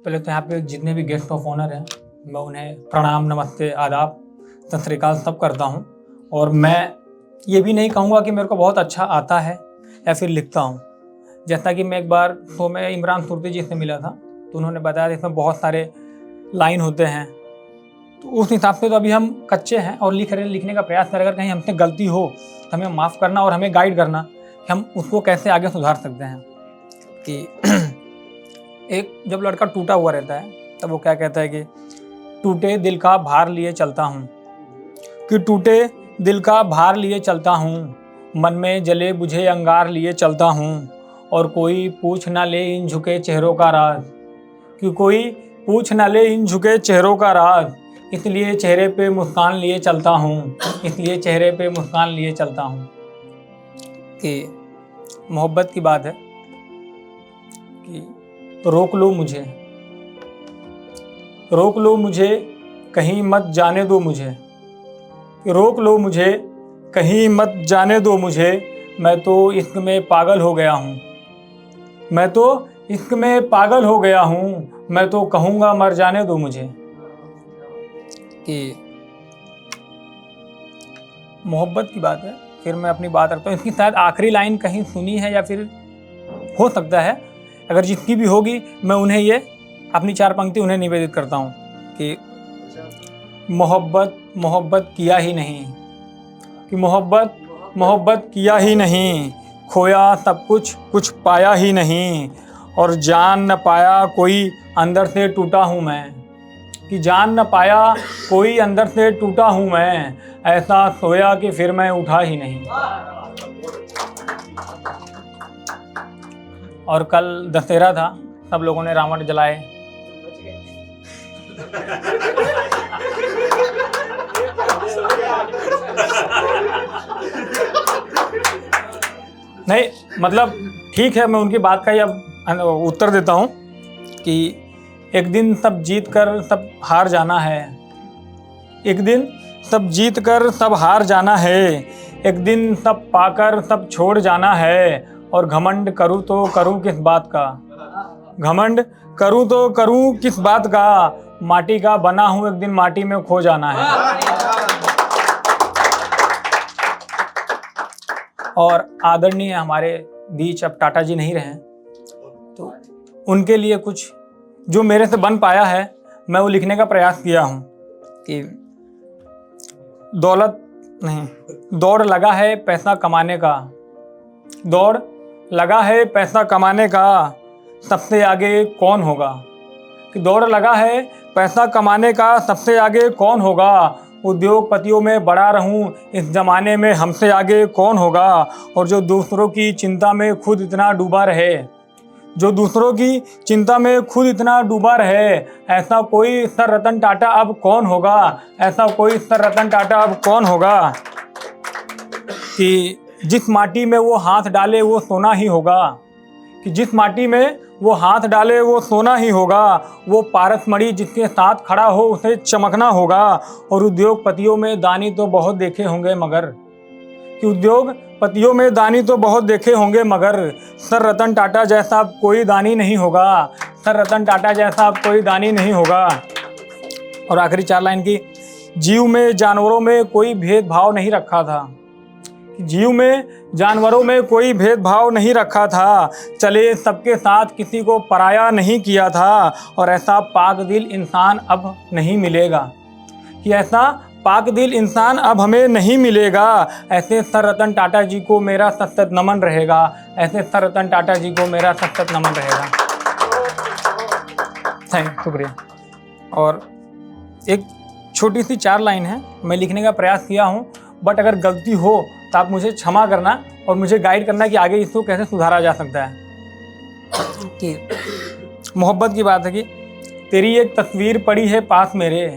पहले तो यहाँ पे जितने भी गेस्ट ऑफ ऑनर हैं मैं उन्हें प्रणाम, नमस्ते, आदाब, सत श्री अकाल सब करता हूँ। और मैं ये भी नहीं कहूँगा कि मेरे को बहुत अच्छा आता है या फिर लिखता हूँ। जैसा कि मैं एक बार तो मैं इमरान सुरती जी से मिला था तो उन्होंने बताया था इसमें बहुत सारे लाइन होते हैं, तो उस हिसाब से तो अभी हम कच्चे हैं और लिखने का प्रयास करें। अगर कहीं हमसे गलती हो तो हमें माफ़ करना और हमें गाइड करना कि हम उसको कैसे आगे सुधार सकते हैं। कि एक जब लड़का टूटा हुआ रहता है तब वो क्या कहता है कि टूटे दिल का भार लिए चलता हूँ, कि टूटे दिल का भार लिए चलता हूँ, मन में जले बुझे अंगार लिए चलता हूँ, और कोई पूछ ना ले इन झुके चेहरों का राज, कि कोई पूछ ना ले इन झुके चेहरों का राज, इसलिए चेहरे पे मुस्कान लिए चलता हूँ, इसलिए चेहरे पे मुस्कान लिए चलता हूँ। कि मोहब्बत की बात है कि रोक लो मुझे, रोक लो मुझे, कहीं मत जाने दो मुझे, रोक लो मुझे, कहीं मत जाने दो मुझे, मैं तो इश्क में पागल हो गया हूँ, मैं तो इश्क में पागल हो गया हूँ, मैं तो कहूँगा मर जाने दो मुझे। कि मोहब्बत की बात है। फिर मैं अपनी बात रखता हूँ। इसकी शायद आखिरी लाइन कहीं सुनी है या फिर हो सकता है, अगर जिसकी भी होगी मैं उन्हें ये अपनी 4 पंक्ति उन्हें निवेदित करता हूँ कि मोहब्बत मोहब्बत किया ही नहीं, कि मोहब्बत मोहब्बत किया ही नहीं, खोया सब कुछ कुछ पाया ही नहीं, और जान न पाया कोई अंदर से टूटा हूँ मैं, कि जान न पाया कोई अंदर से टूटा हूँ मैं, ऐसा सोया कि फिर मैं उठा ही नहीं। और कल दशहरा था, सब लोगों ने रावण जलाए। नहीं मतलब ठीक है, मैं उनकी बात का ही अब उत्तर देता हूँ कि एक दिन सब जीत कर सब हार जाना है, एक दिन सब जीत कर सब हार जाना है, एक दिन सब पाकर सब छोड़ जाना है, और घमंड करूँ तो करूँ किस बात का, घमंड करूँ तो करूँ किस बात का, माटी का बना हूँ एक दिन माटी में खो जाना है। और आदरणीय हमारे बीच अब टाटा जी नहीं रहे, तो उनके लिए कुछ जो मेरे से बन पाया है मैं वो लिखने का प्रयास किया हूँ। कि दौलत नहीं, दौड़ लगा है पैसा कमाने का, दौड़ लगा है पैसा कमाने का, सबसे आगे कौन होगा, कि दौड़ लगा है पैसा कमाने का, सबसे आगे कौन होगा, उद्योगपतियों में बड़ा रहूं इस ज़माने में हमसे आगे कौन होगा, और जो दूसरों की चिंता में खुद इतना डूबा रहे, जो दूसरों की चिंता में खुद इतना डूबा रहे, ऐसा कोई सर रतन टाटा अब कौन होगा, ऐसा कोई सर रतन टाटा अब कौन होगा, कि जिस माटी में वो हाथ डाले वो सोना ही होगा, कि जिस माटी में वो हाथ डाले वो सोना ही होगा, वो पारसमणि जिसके साथ खड़ा हो उसे चमकना होगा, और उद्योगपतियों में दानी तो बहुत देखे होंगे मगर, कि उद्योगपतियों में दानी तो बहुत देखे होंगे मगर, सर रतन टाटा जैसा कोई दानी नहीं होगा, सर रतन टाटा जैसा कोई दानी नहीं होगा। और आखिरी 4 लाइन की, जीव में जानवरों में कोई भेदभाव नहीं रखा था, जीव में जानवरों में कोई भेदभाव नहीं रखा था, चले सबके साथ किसी को पराया नहीं किया था, और ऐसा पाक दिल इंसान अब नहीं मिलेगा, कि ऐसा पाक दिल इंसान अब हमें नहीं मिलेगा, ऐसे सर रतन टाटा जी को मेरा सतत नमन रहेगा, ऐसे सर रतन टाटा जी को मेरा सतत नमन रहेगा। शुक्रिया। और एक छोटी सी 4 लाइन है, मैं लिखने का प्रयास किया हूँ, बट अगर गलती हो तो आप मुझे क्षमा करना और मुझे गाइड करना कि आगे इसको कैसे सुधारा जा सकता है। कि मोहब्बत की बात है कि तेरी एक तस्वीर पड़ी है पास मेरे,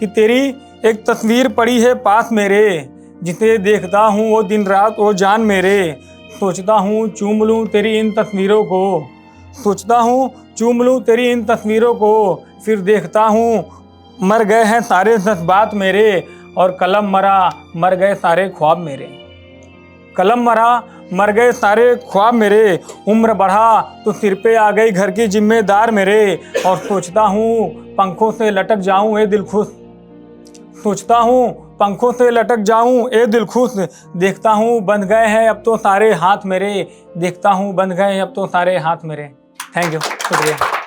कि तेरी एक तस्वीर पड़ी है पास मेरे, जिसे देखता हूँ वो दिन रात वो जान मेरे, सोचता हूँ चूम लूँ तेरी इन तस्वीरों को, सोचता हूँ चूम लूँ तेरी इन तस्वीरों को, फिर देखता हूँ मर गए हैं सारे जज्बात मेरे, और कलम मरा मर गए सारे ख्वाब मेरे, कलम मरा मर गए सारे ख्वाब मेरे, उम्र बढ़ा तो सिर पे आ गई घर की जिम्मेदार मेरे। और सोचता हूँ पंखों से लटक जाऊँ ए दिल खुश, सोचता हूँ पंखों से लटक जाऊँ ए दिल खुश। देखता हूँ बंध गए हैं अब तो सारे हाथ मेरे, देखता हूँ बंध गए हैं अब तो सारे हाथ मेरे। थैंक यू, शुक्रिया।